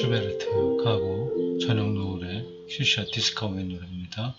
슈베르트 가고 전용 노래 퓨셔 디스커버의 노래입니다.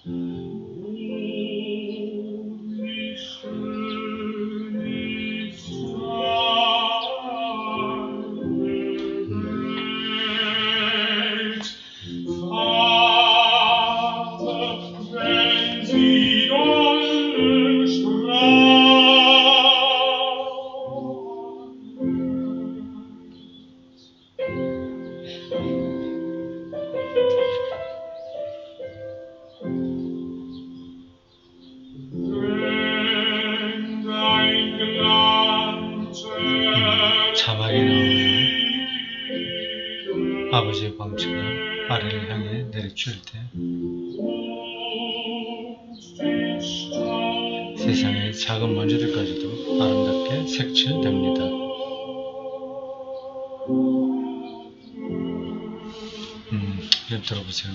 자막이 나오는 아버지의 광채가 아래를 향해 내리칠 때 세상의 작은 먼지들까지도 아름답게 색칠됩니다. 좀 들어보세요.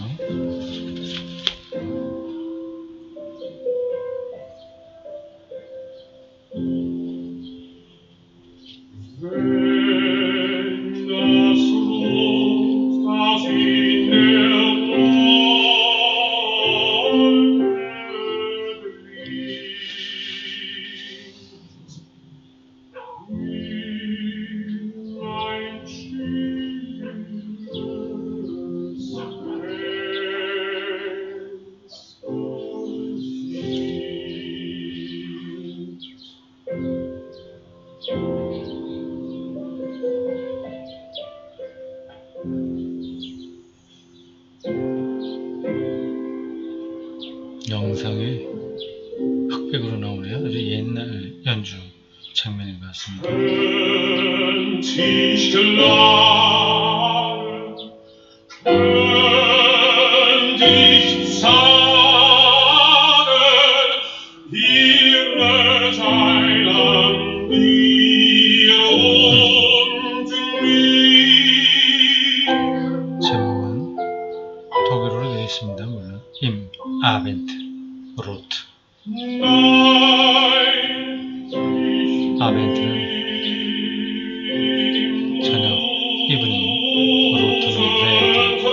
영상이 흑백으로 나오네요. 아주 옛날 연주 장면인 것 같습니다. 제목은 독일어로 되어 있습니다. 물론 임 아벤트 로트. 아벤트는 저녁, 이브닝, 로트는 레드,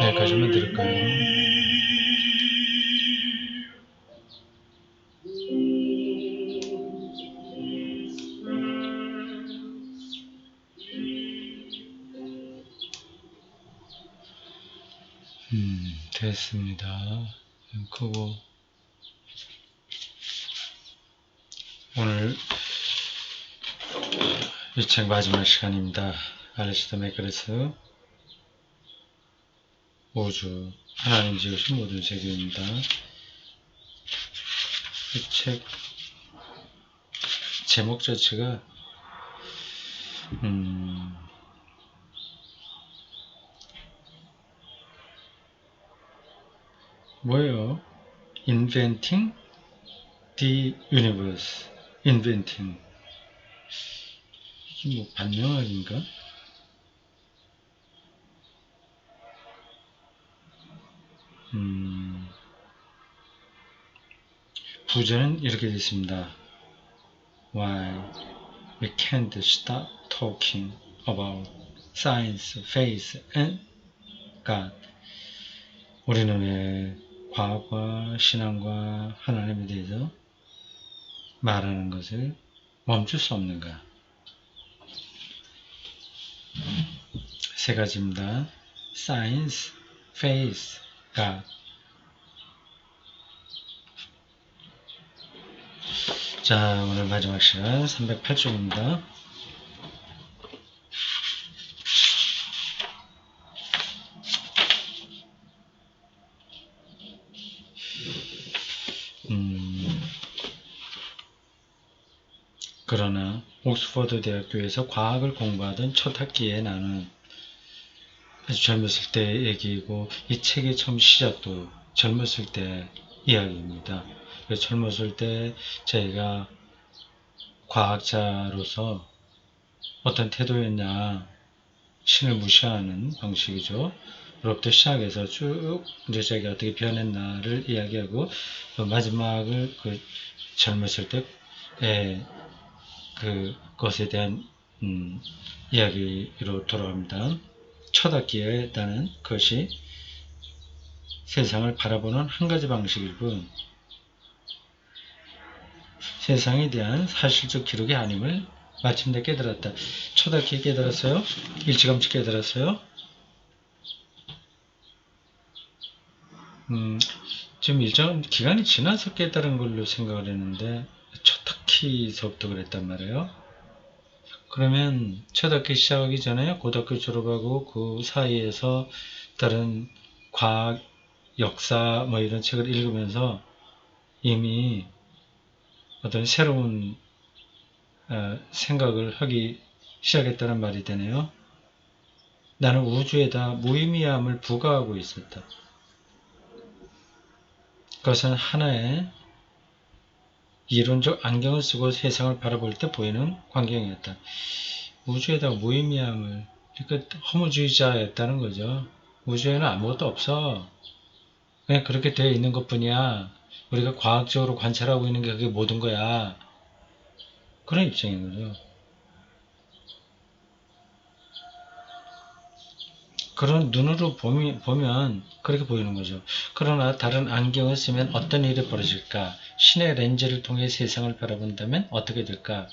여기까지만 들을까요? 됐습니다. 크고 오늘 이 책 마지막 시간입니다. 알레시더 맥그레스 우주 하나님 지으신 모든 세계입니다. 이 책 제목 자체가 뭐예요? Inventing the Universe. Inventing. 이게 뭐 반명학인가? 부제는 이렇게 됐습니다. Why we can't stop talking about science, faith, and God. 우리는 왜 과학과 신앙과 하나님에 대해서 말하는 것을 멈출 수 없는가? 세 가지입니다. Science, Faith, God. 자, 오늘 마지막 시간 308쪽입니다. 그러나 옥스퍼드 대학교에서 과학을 공부하던 첫 학기에 나는 아주 젊었을 때 얘기이고 이 책의 처음 시작도 젊었을 때 이야기입니다. 젊었을 때 저희가 과학자로서 어떤 태도였냐, 신을 무시하는 방식이죠. 로부터 시작해서 쭉 이제 자기가 어떻게 변했나를 이야기하고 마지막을 젊었을 때의 그것에 대한 이야기로 돌아갑니다. 초등학기에다는 것이 세상을 바라보는 한 가지 방식일 뿐 세상에 대한 사실적 기록이 아님을 마침내 깨달았다. 초등학기에 깨달았어요? 일찌감치 깨달았어요? 지금 일정 기간이 지나서 깨달은 걸로 생각을 했는데 초등학기서부터 그랬단 말이에요. 그러면 초등학교 시작하기 전에 고등학교 졸업하고 그 사이에서 다른 과학, 역사 뭐 이런 책을 읽으면서 이미 어떤 새로운 생각을 하기 시작했다는 말이 되네요. 나는 우주에다 무의미함을 부과하고 있었다. 그것은 하나의 이론적 안경을 쓰고 세상을 바라볼 때 보이는 광경이었다. 우주에다가 무의미함을, 그러니까 허무주의자였다는 거죠. 우주에는 아무것도 없어. 그냥 그렇게 되어 있는 것 뿐이야. 우리가 과학적으로 관찰하고 있는 게 그게 모든 거야. 그런 입장인 거죠. 그런 눈으로 보면 그렇게 보이는 거죠. 그러나 다른 안경을 쓰면 어떤 일이 벌어질까? 신의 렌즈를 통해 세상을 바라본다면 어떻게 될까?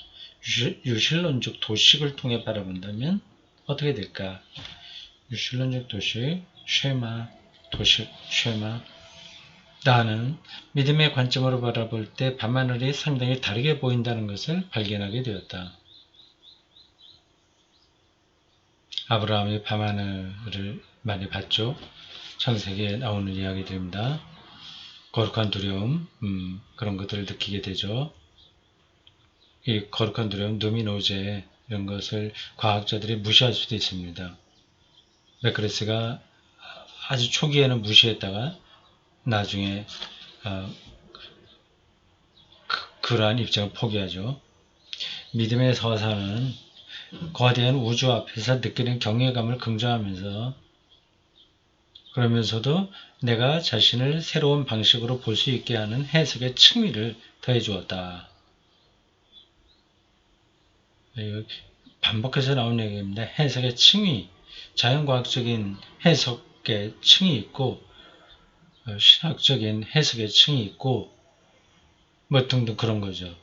유실론적 도식을 통해 바라본다면 어떻게 될까? 유실론적 도식, 쉐마, 도식, 쉐마. 나는 믿음의 관점으로 바라볼 때 밤하늘이 상당히 다르게 보인다는 것을 발견하게 되었다. 아브라함이 밤하늘을 많이 봤죠. 창세기에 나오는 이야기들입니다. 거룩한 두려움, 그런 것들을 느끼게 되죠. 이 거룩한 두려움, 누미노제 이런 것을 과학자들이 무시할 수도 있습니다. 맥그레스가 아주 초기에는 무시했다가 나중에 그러한 입장을 포기하죠. 믿음의 서사는 거대한 우주 앞에서 느끼는 경외감을 긍정하면서 그러면서도 내가 자신을 새로운 방식으로 볼 수 있게 하는 해석의 층위를 더해 주었다. 반복해서 나온 얘기입니다. 해석의 층위, 자연과학적인 해석의 층이 있고 신학적인 해석의 층이 있고 뭐 등등 그런 거죠.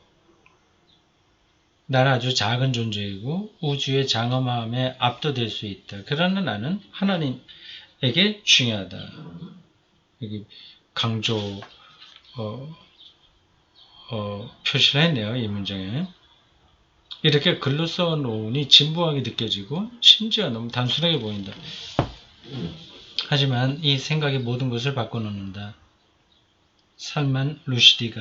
나는 아주 작은 존재이고 우주의 장엄함에 압도될 수 있다. 그러나 나는 하나님에게 중요하다. 여기 강조 표시를 했네요. 이 문장에. 이렇게 글로 써놓으니 진부하게 느껴지고 심지어 너무 단순하게 보인다. 하지만 이 생각이 모든 것을 바꿔놓는다. 살만 루시디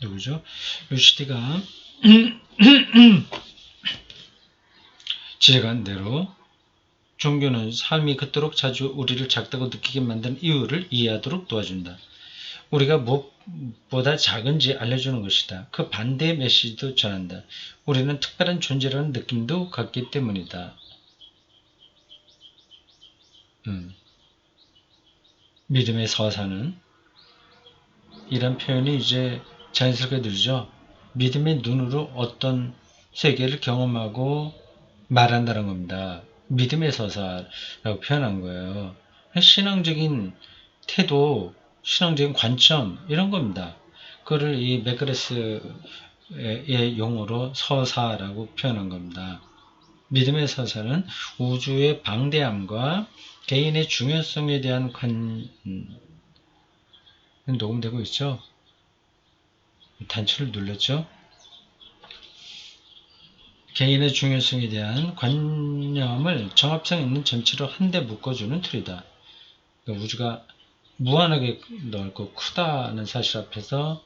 누구죠? 루시디가 지적한 대로 종교는 삶이 그토록 자주 우리를 작다고 느끼게 만든 이유를 이해하도록 도와준다. 우리가 무엇보다 작은지 알려주는 것이다. 그 반대의 메시지도 전한다. 우리는 특별한 존재라는 느낌도 갖기 때문이다. 믿음의 서사는 이런 표현이 이제 자연스럽게 들죠. 믿음의 눈으로 어떤 세계를 경험하고 말한다는 겁니다. 믿음의 서사라고 표현한 거예요. 신앙적인 태도, 신앙적인 관점 이런 겁니다. 그거를 이 맥그레스의 용어로 서사라고 표현한 겁니다. 믿음의 서사는 우주의 방대함과 개인의 중요성에 대한 녹음되고 있죠. 단추를 눌렀죠. 개인의 중요성에 대한 관념을 정합성 있는 전체로 한데 묶어주는 틀이다. 그러니까 우주가 무한하게 넓고 크다는 사실 앞에서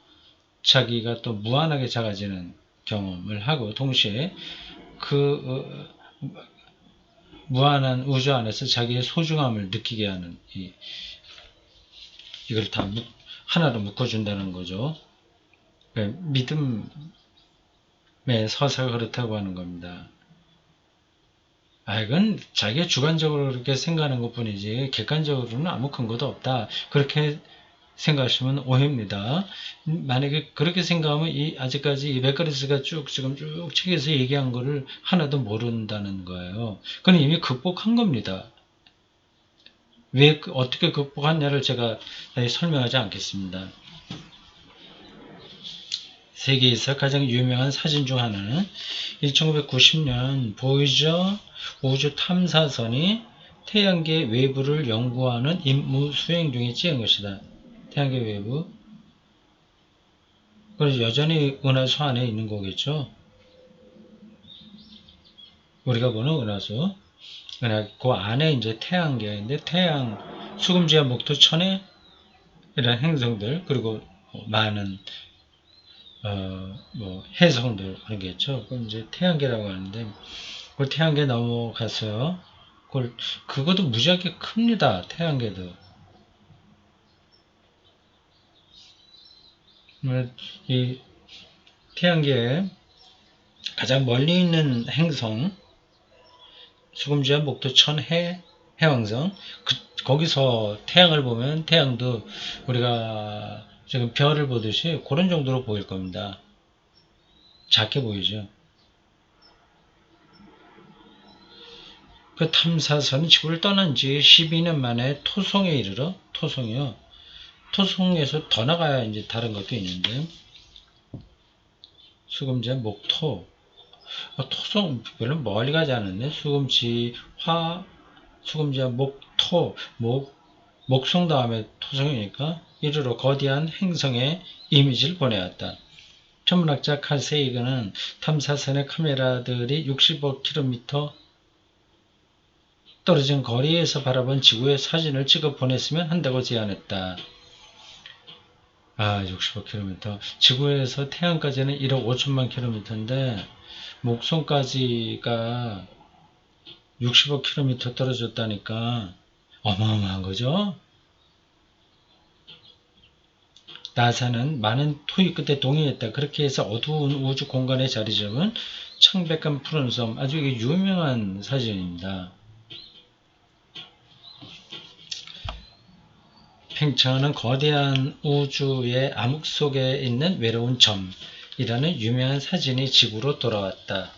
자기가 또 무한하게 작아지는 경험을 하고 동시에 그 무한한 우주 안에서 자기의 소중함을 느끼게 하는 이걸 다 하나로 묶어준다는 거죠. 믿음 서사가 그렇다고 하는 겁니다. 이건 자기가 주관적으로 그렇게 생각하는 것 뿐이지 객관적으로는 아무 근거도 없다. 그렇게 생각하시면 오해입니다. 만약에 그렇게 생각하면 아직까지 이 맥가리스가 지금 쭉 책에서 얘기한 거를 하나도 모른다는 거예요. 그건 이미 극복한 겁니다. 왜 어떻게 극복했냐를 제가 설명하지 않겠습니다. 세계에서 가장 유명한 사진 중 하나는 1990년 보이저 우주 탐사선이 태양계 외부를 연구하는 임무 수행 중에 찍은 것이다. 태양계 외부. 그래서 여전히 은하수 안에 있는 거겠죠. 우리가 보는 은하수. 그 안에 이제 태양계인데 태양, 수금지와 목토천에 이런 행성들 그리고 많은 해성들 그런 게 있죠. 그건 이제 태양계라고 하는데 그 태양계 넘어가서 그것도 무지하게 큽니다. 태양계도. 이 태양계에 가장 멀리 있는 행성 수금지와 목토천 해왕성 거기서 태양을 보면 태양도 우리가 지금 별을 보듯이 그런 정도로 보일 겁니다. 작게 보이죠. 그 탐사선이 지구를 떠난 지 12년 만에 토성에 이르러 토성이요. 토성에서 더 나가야 이제 다른 것도 있는데 수금지와 목토 토성 별로 멀리 가지 않았네. 수금지와 목토 목성 다음에 토성이니까 이르러 거대한 행성의 이미지를 보내왔다. 천문학자 칼 세이건은 탐사선의 카메라들이 65km 떨어진 거리에서 바라본 지구의 사진을 찍어 보냈으면 한다고 제안했다. 65km. 지구에서 태양까지는 1억 5천만 km인데 목성까지가 65km 떨어졌다니까 어마어마한 거죠. 나사는 많은 토의 끝에 동의했다. 그렇게 해서 어두운 우주 공간에 자리 잡은 창백한 푸른 섬 아주 유명한 사진입니다. 팽창하는 거대한 우주의 암흑 속에 있는 외로운 점이라는 유명한 사진이 지구로 돌아왔다.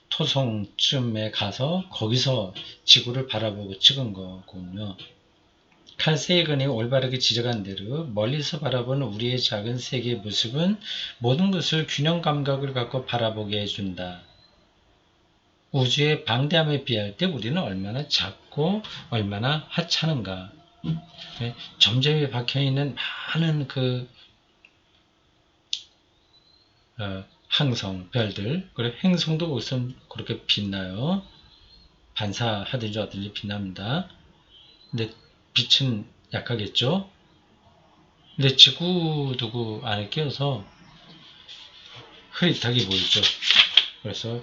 토성쯤에 가서 거기서 지구를 바라보고 찍은 거군요. 칼 세이건이 올바르게 지적한 대로 멀리서 바라보는 우리의 작은 세계의 모습은 모든 것을 균형 감각을 갖고 바라보게 해준다. 우주의 방대함에 비할 때 우리는 얼마나 작고 얼마나 하찮은가. 점점이 박혀있는 많은 항성, 별들, 그리고 행성도 우선 그렇게 빛나요. 반사하든지 어든지 빛납니다. 근데 빛은 약하겠죠? 근데 지구도 그 안에 끼어서 흐릿하게 보이죠. 그래서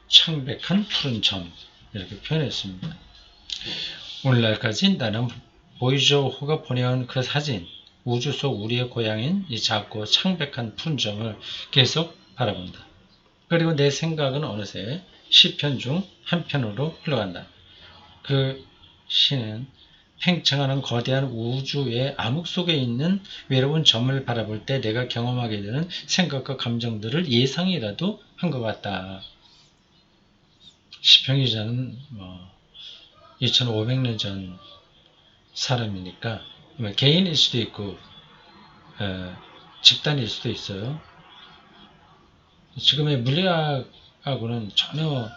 창백한 푸른 점 이렇게 표현했습니다. 오늘날까지 나는 보이저호가 보내온 그 사진, 우주 속 우리의 고향인 이 작고 창백한 푸른 점을 계속 바라본다. 그리고 내 생각은 어느새 시편 중 한 편으로 흘러간다. 그 시는 팽창하는 거대한 우주의 암흑 속에 있는 외로운 점을 바라볼 때 내가 경험하게 되는 생각과 감정들을 예상이라도 한 것 같다. 시편 기자는 2500년 전 사람이니까 개인일 수도 있고 집단일 수도 있어요. 지금의 물리학하고는 전혀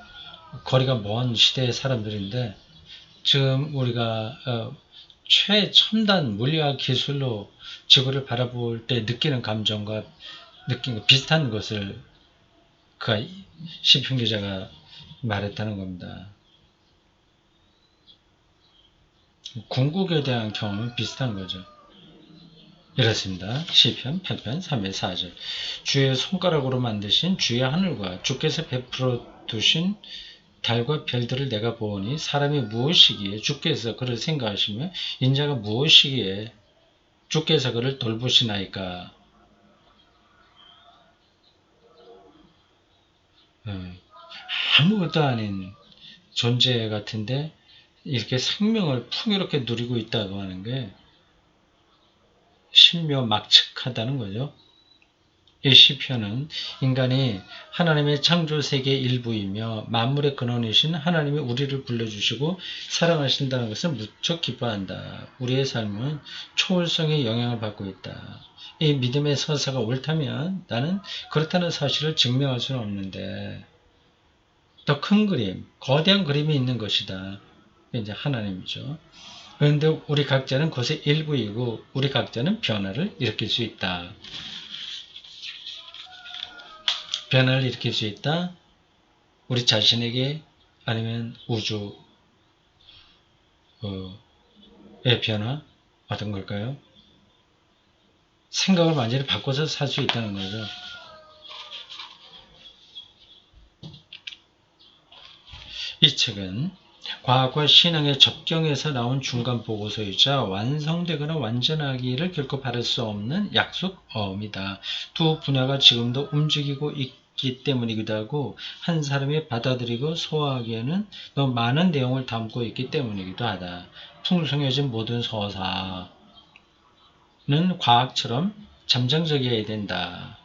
거리가 먼 시대의 사람들인데 지금 우리가 최첨단 물리학 기술로 지구를 바라볼 때 느끼는 감정과 느낀 비슷한 것을 그 시편 기자가 말했다는 겁니다. 궁극에 대한 경험은 비슷한 거죠. 이렇습니다. 시편 8편 3절 4절 주의 손가락으로 만드신 주의 하늘과 주께서 베풀어 두신 달과 별들을 내가 보오니 사람이 무엇이기에 주께서 그를 생각하시며 인자가 무엇이기에 주께서 그를 돌보시나이까. 아무것도 아닌 존재 같은데 이렇게 생명을 풍요롭게 누리고 있다고 하는 게 신묘막측하다는 거죠. 이 시편은 인간이 하나님의 창조 세계의 일부이며 만물의 근원이신 하나님이 우리를 불러주시고 사랑하신다는 것을 무척 기뻐한다. 우리의 삶은 초월성의 영향을 받고 있다. 이 믿음의 서사가 옳다면 나는 그렇다는 사실을 증명할 수는 없는데 더 큰 그림, 거대한 그림이 있는 것이다. 이제 하나님이죠. 그런데 우리 각자는 그것의 일부이고 우리 각자는 변화를 일으킬 수 있다. 변화를 일으킬 수 있다. 우리 자신에게 아니면 우주의 변화 어떤 걸까요? 생각을 완전히 바꿔서 살 수 있다는 거죠. 이 책은 과학과 신앙의 접경에서 나온 중간 보고서이자 완성되거나 완전하기를 결코 바랄 수 없는 약속어입니다. 두 분야가 지금도 움직이고 있기 때문이기도 하고 한 사람이 받아들이고 소화하기에는 너무 많은 내용을 담고 있기 때문이기도 하다. 풍성해진 모든 서사는 과학처럼 잠정적이어야 된다.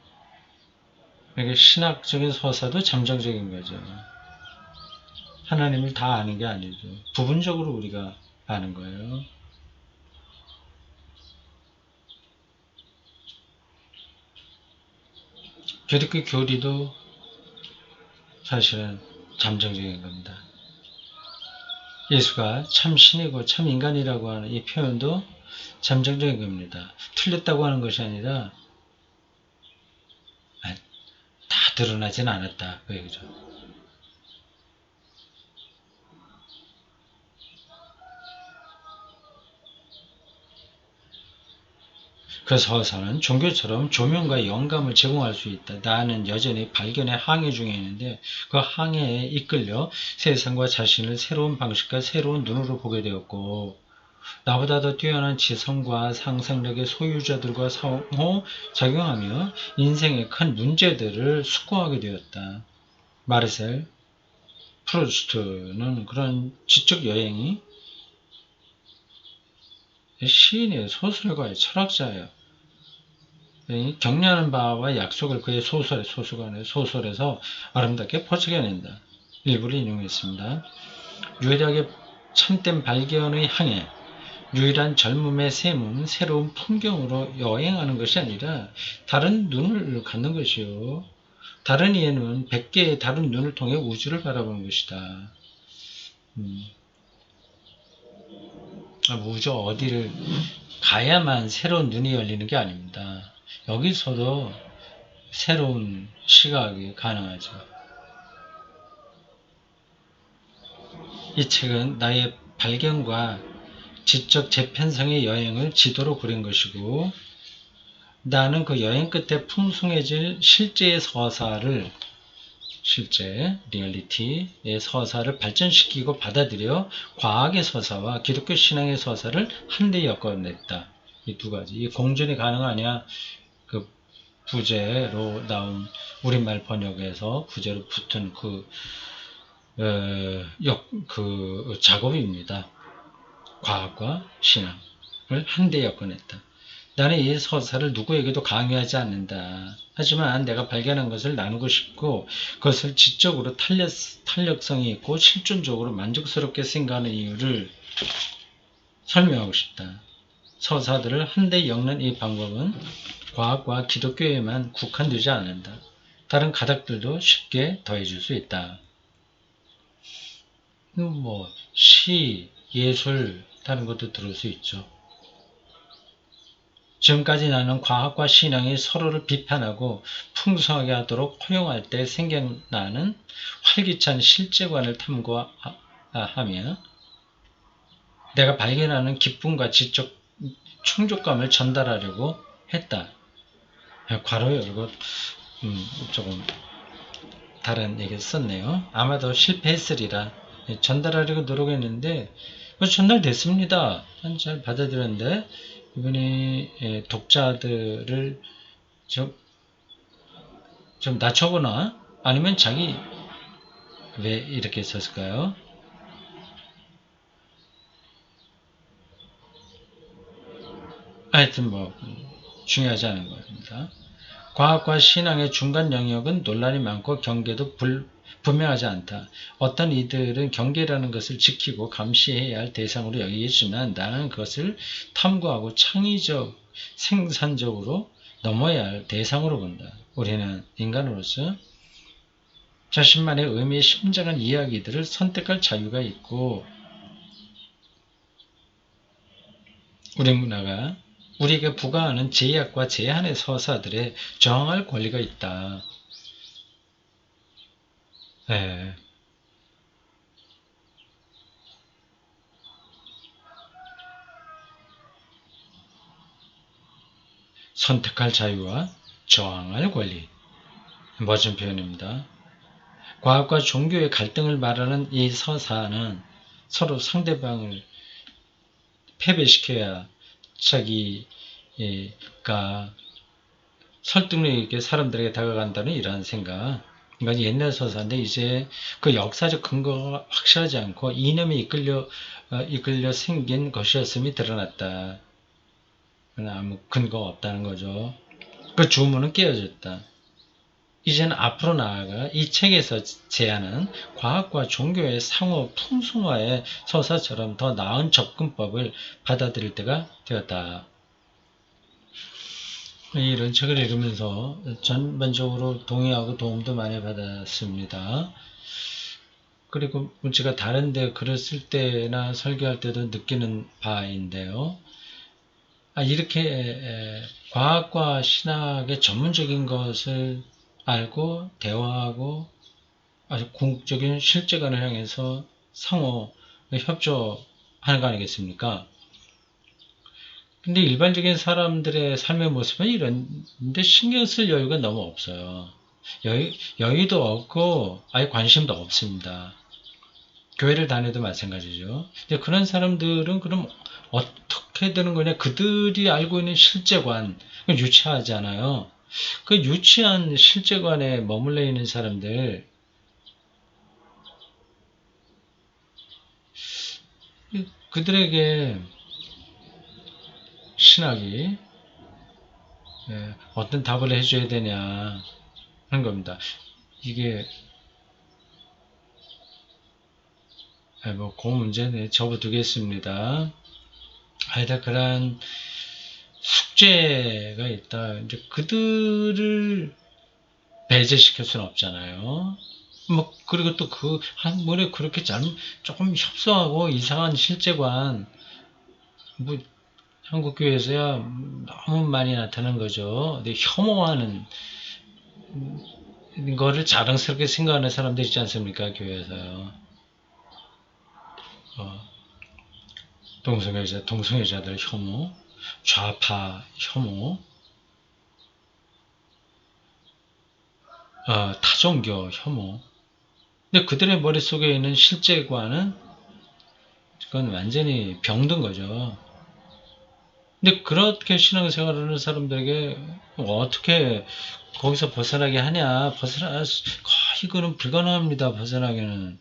그러니까 신학적인 서사도 잠정적인 거죠. 하나님을 다 아는 게 아니죠. 부분적으로 우리가 아는 거예요. 기독교 교리도 사실은 잠정적인 겁니다. 예수가 참 신이고 참 인간이라고 하는 이 표현도 잠정적인 겁니다. 틀렸다고 하는 것이 아니라 다 드러나진 않았다. 그 얘기죠. 그 서사는 종교처럼 조명과 영감을 제공할 수 있다. 나는 여전히 발견의 항해 중에 있는데 그 항해에 이끌려 세상과 자신을 새로운 방식과 새로운 눈으로 보게 되었고 나보다 더 뛰어난 지성과 상상력의 소유자들과 상호작용하며 인생의 큰 문제들을 숙고하게 되었다. 마르셀 프루스트는 그런 지적 여행이 시인의 소설가의 철학자예요. 격려하는 바와 약속을 그의 소설에서 아름답게 포착해낸다. 일부를 인용했습니다. 유일하게 참된 발견의 항해, 유일한 젊음의 샘은 새로운 풍경으로 여행하는 것이 아니라 다른 눈을 갖는 것이요. 다른 이해는 100개의 다른 눈을 통해 우주를 바라보는 것이다. 우주 어디를 가야만 새로운 눈이 열리는 게 아닙니다. 여기서도 새로운 시각이 가능하죠. 이 책은 나의 발견과 지적 재편성의 여행을 지도로 그린 것이고 나는 그 여행 끝에 풍성해질 실제 리얼리티의 서사를 발전시키고 받아들여 과학의 서사와 기독교 신앙의 서사를 한데 엮어냈다. 이 두 가지. 이 공존이 가능하냐? 그 부제로 나온 우리말 번역에서 부제로 붙은 그 작업입니다. 과학과 신앙을 한데 엮어냈다. 나는 이 서사를 누구에게도 강요하지 않는다. 하지만 내가 발견한 것을 나누고 싶고 그것을 지적으로 탄력성이 있고 실존적으로 만족스럽게 생각하는 이유를 설명하고 싶다. 서사들을 한데 엮는 이 방법은 과학과 기독교에만 국한되지 않는다. 다른 가닥들도 쉽게 더해줄 수 있다. 시, 예술, 다른 것도 들을 수 있죠. 지금까지 나는 과학과 신앙이 서로를 비판하고 풍성하게 하도록 허용할 때 생겨나는 활기찬 실제관을 탐구하며 내가 발견하는 기쁨과 지적 충족감을 전달하려고 했다. 괄호 열고 조금 다른 얘기를 썼네요. 아마도 실패했으리라. 전달하려고 노력했는데 전달됐습니다. 잘 받아들였는데 이분이 독자들을 좀 낮춰보나 아니면 자기 왜 이렇게 썼을까요? 하여튼 뭐 중요하지 않은 겁니다. 과학과 신앙의 중간 영역은 논란이 많고 경계도 분명하지 않다. 어떤 이들은 경계라는 것을 지키고 감시해야 할 대상으로 여기지만 나는 그것을 탐구하고 창의적, 생산적으로 넘어야 할 대상으로 본다. 우리는 인간으로서 자신만의 의미의 심장한 이야기들을 선택할 자유가 있고 우리 문화가 우리에게 부과하는 제약과 제한의 서사들에 저항할 권리가 있다. 네. 선택할 자유와 저항할 권리. 멋진 표현입니다. 과학과 종교의 갈등을 말하는 이 서사는 서로 상대방을 패배시켜야 자기가 설득력 있게 사람들에게 다가간다는 이러한 생각. 이건 옛날 서사인데 이제 그 역사적 근거가 확실하지 않고 이념에 이끌려 생긴 것이었음이 드러났다. 아무 근거가 없다는 거죠. 그 주문은 깨어졌다. 이제는 앞으로 나아가 이 책에서 제안한 과학과 종교의 상호 풍성화의 서사처럼 더 나은 접근법을 받아들일 때가 되었다. 이런 책을 읽으면서 전반적으로 동의하고 도움도 많이 받았습니다. 그리고 제가 다른데 글을 쓸 때나 설교할 때도 느끼는 바인데요. 이렇게 과학과 신학의 전문적인 것을 알고 대화하고 아주 궁극적인 실제관을 향해서 상호 협조하는 거 아니겠습니까? 근데 일반적인 사람들의 삶의 모습은 이런데 신경 쓸 여유가 너무 없어요. 여유도 없고 아예 관심도 없습니다. 교회를 다녀도 마찬가지죠. 근데 그런 사람들은 그럼 어떻게 되는 거냐? 그들이 알고 있는 실제관, 유치하잖아요. 그 유치한 실제관에 머물러 있는 사람들, 그들에게 신학이 어떤 답을 해줘야 되냐 하는 겁니다. 이게 그 문제는 접어두겠습니다. 하여튼 그런 숙제가 있다. 이제 그들을 배제시킬 수는 없잖아요. 그리고 또 한 번에 그렇게 조금 협소하고 이상한 실제관, 뭐, 한국교회에서야 너무 많이 나타난 거죠. 근데 혐오하는 거를 자랑스럽게 생각하는 사람들 있지 않습니까? 교회에서요. 어, 동성애자들 혐오, 좌파 혐오, 타종교 혐오. 근데 그들의 머릿속에 있는 실제관은 그건 완전히 병든 거죠. 근데 그렇게 신앙생활을 하는 사람들에게 어떻게 거기서 벗어나게 하냐? 거의 그는 불가능합니다. 벗어나기는.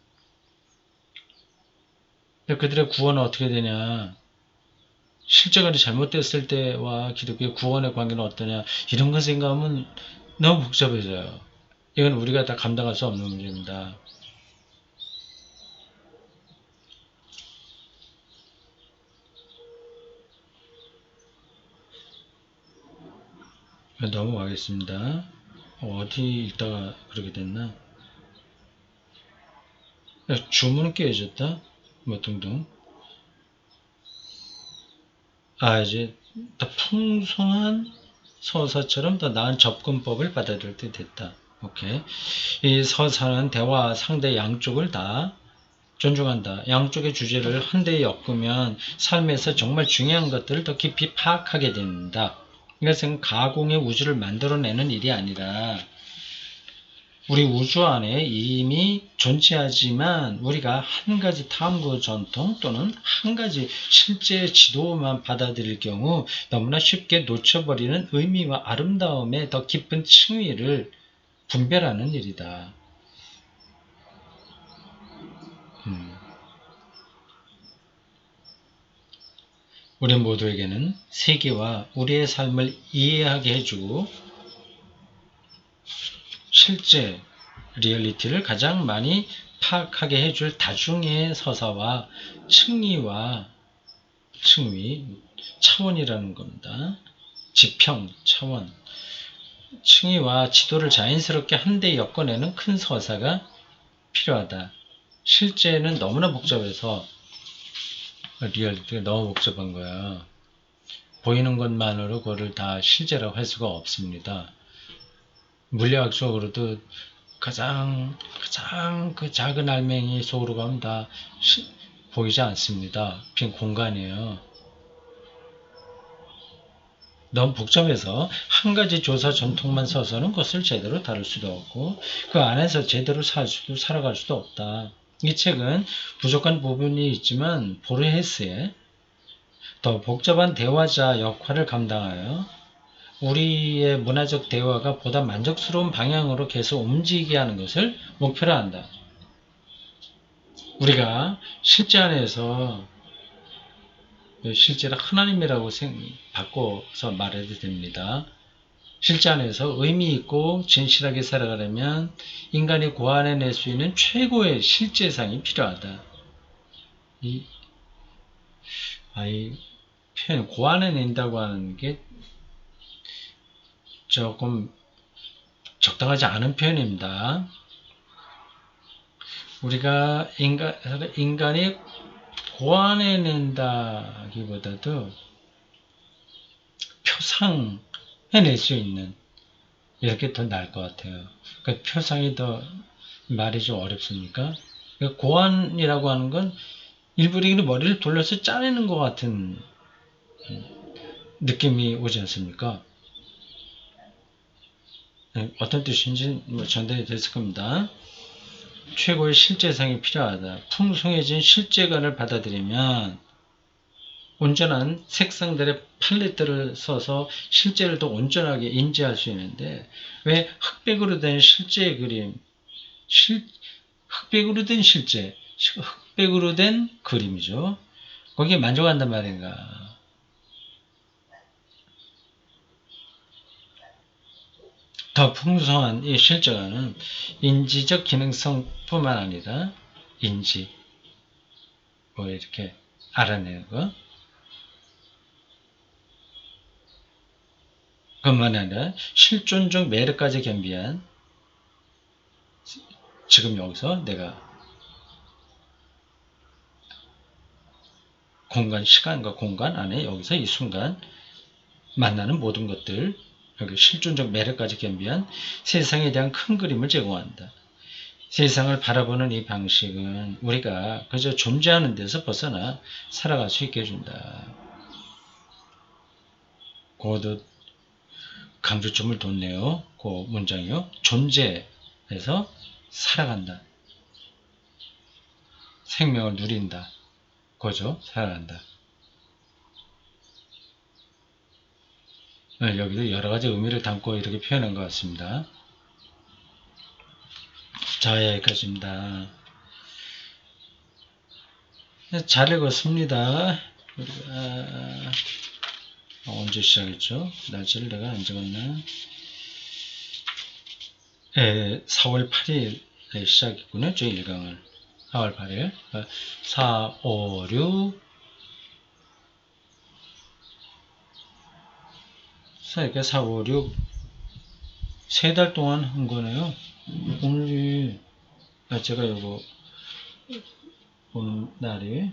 근데 그들의 구원은 어떻게 되냐? 실제관이 잘못됐을 때와 기독교의 구원의 관계는 어떠냐? 이런 거 생각하면 너무 복잡해져요. 이건 우리가 다 감당할 수 없는 문제입니다. 넘어가겠습니다. 어디 읽다가 그렇게 됐나? 주문은 깨어졌다? 뭐 등등. 이제 더 풍성한 서사처럼 더 나은 접근법을 받아들일 때 됐다. 오케이. 이 서사는 대화 상대 양쪽을 다 존중한다. 양쪽의 주제를 한데에 엮으면 삶에서 정말 중요한 것들을 더 깊이 파악하게 된다. 이것은 가공의 우주를 만들어내는 일이 아니라 우리 우주 안에 이미 존재하지만 우리가 한 가지 탐구 전통 또는 한 가지 실제 지도만 받아들일 경우 너무나 쉽게 놓쳐버리는 의미와 아름다움의 더 깊은 층위를 분별하는 일이다. 우리 모두에게는 세계와 우리의 삶을 이해하게 해주고 실제 리얼리티를 가장 많이 파악하게 해줄 다중의 서사와 층위, 차원이라는 겁니다. 지평, 차원, 층위와 지도를 자연스럽게 한데 엮어내는 큰 서사가 필요하다. 실제는 너무나 복잡해서 리얼리티가 너무 복잡한 거야. 보이는 것만으로 그거를 다 실제라고 할 수가 없습니다. 물리학적으로도 가장 그 작은 알맹이 속으로 가면 다 보이지 않습니다. 빈 공간이에요. 너무 복잡해서 한 가지 조사 전통만 서서는 그것을 제대로 다룰 수도 없고 그 안에서 제대로 살아갈 수도 없다. 이 책은 부족한 부분이 있지만 보르헤스의 더 복잡한 대화자 역할을 감당하여 우리의 문화적 대화가 보다 만족스러운 방향으로 계속 움직이게 하는 것을 목표로 한다. 우리가 실제 안에서 실제로 하나님이라고 바꿔서 말해도 됩니다. 실제 안에서 의미 있고 진실하게 살아가려면 인간이 고안해낼 수 있는 최고의 실제상이 필요하다. 이 표현 고안해낸다고 하는 게 조금 적당하지 않은 표현입니다. 우리가 인간이 고안해낸다기보다도 표상해낼 수 있는 이렇게 더 나을 것 같아요. 그러니까 표상이 더 말이 좀 어렵습니까? 그러니까 고안이라고 하는 건 일부러 머리를 돌려서 짜내는 것 같은 느낌이 오지 않습니까? 어떤 뜻인지 전달이 됐을 겁니다. 최고의 실제상이 필요하다. 풍성해진 실제관을 받아들이면 온전한 색상들의 팔레트를 써서 실제를 더 온전하게 인지할 수 있는데 왜 흑백으로 된 실제 그림, 흑백으로 된 실제, 흑백으로 된 그림이죠. 거기에 만족한단 말인가. 더 풍성한 이 실제관은 인지적 기능성뿐만 아니라 인지, 이렇게 알아내는 거. 그것만 아니라 실존적 매력까지 겸비한 지금 여기서 내가 시간과 공간 안에 여기서 이 순간 만나는 모든 것들, 여기 실존적 매력까지 겸비한 세상에 대한 큰 그림을 제공한다. 세상을 바라보는 이 방식은 우리가 그저 존재하는 데서 벗어나 살아갈 수 있게 해준다. 그것도 강조점을 뒀네요. 그 문장이요. 존재에서 살아간다. 생명을 누린다. 그죠? 살아간다. 여기도 여러 가지 의미를 담고 이렇게 표현한 것 같습니다. 자, 여기까지입니다. 잘 읽었습니다. 우리가 언제 시작했죠? 날짜를 내가 안 적었나? 4월 8일에 시작했군요. 저 1강을. 4월 8일. 4, 5, 6. 그러니까 4, 5, 6. 3달 동안 한 거네요. 오늘이, 제가 이거, 오는 날이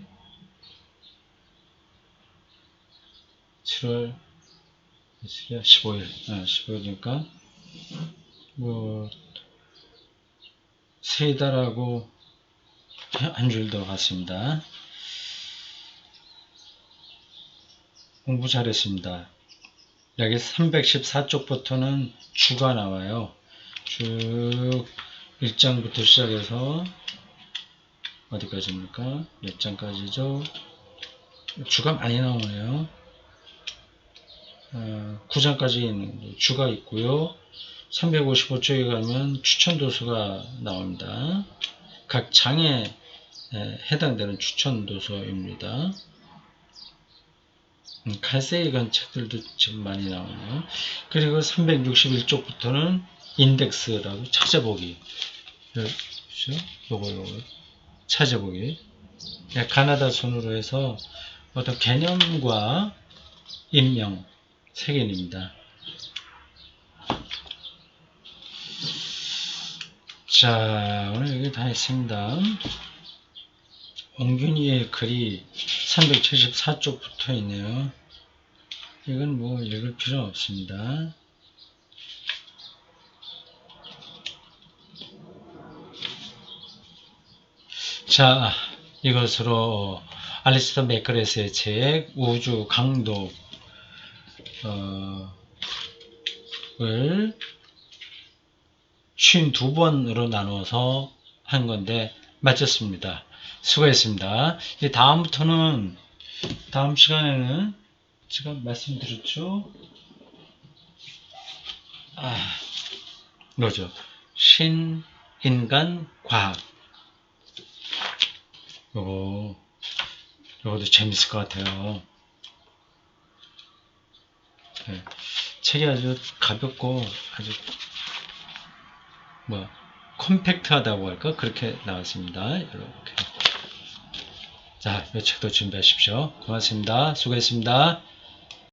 7월 15일, 15일이니까, 3달하고 한 줄 더 갔습니다. 공부 잘했습니다. 여기 314쪽부터는 주가 나와요. 쭉 1장부터 시작해서 어디까지입니까? 몇 장까지죠? 주가 많이 나오네요. 9장까지 있는 주가 있고요. 355쪽에 가면 추천 도서가 나옵니다. 각 장에 해당되는 추천 도서입니다. 갈색이간 책들도 지금 많이 나오네요. 그리고 361쪽부터는 인덱스라고 찾아보기. 요거 찾아보기. 가나다 손으로 해서 어떤 개념과 인명 세 개입니다. 자, 오늘 여기 다 했습니다. 옹균이의 글이 374쪽 붙어 있네요. 이건 뭐 읽을 필요 없습니다. 자, 이것으로 알리스터 맥그레스의 책 우주 강도 을 52번으로 나누어서 한 건데 마쳤습니다. 수고했습니다. 다음부터는 다음 시간에는 제가 말씀드렸죠. 이거죠. 신인간 과학. 요것도 재밌을 것 같아요. 네. 책이 아주 가볍고 아주 컴팩트하다고 할까? 그렇게 나왔습니다. 이렇게. 자, 이 책도 준비하십시오. 고맙습니다. 수고했습니다.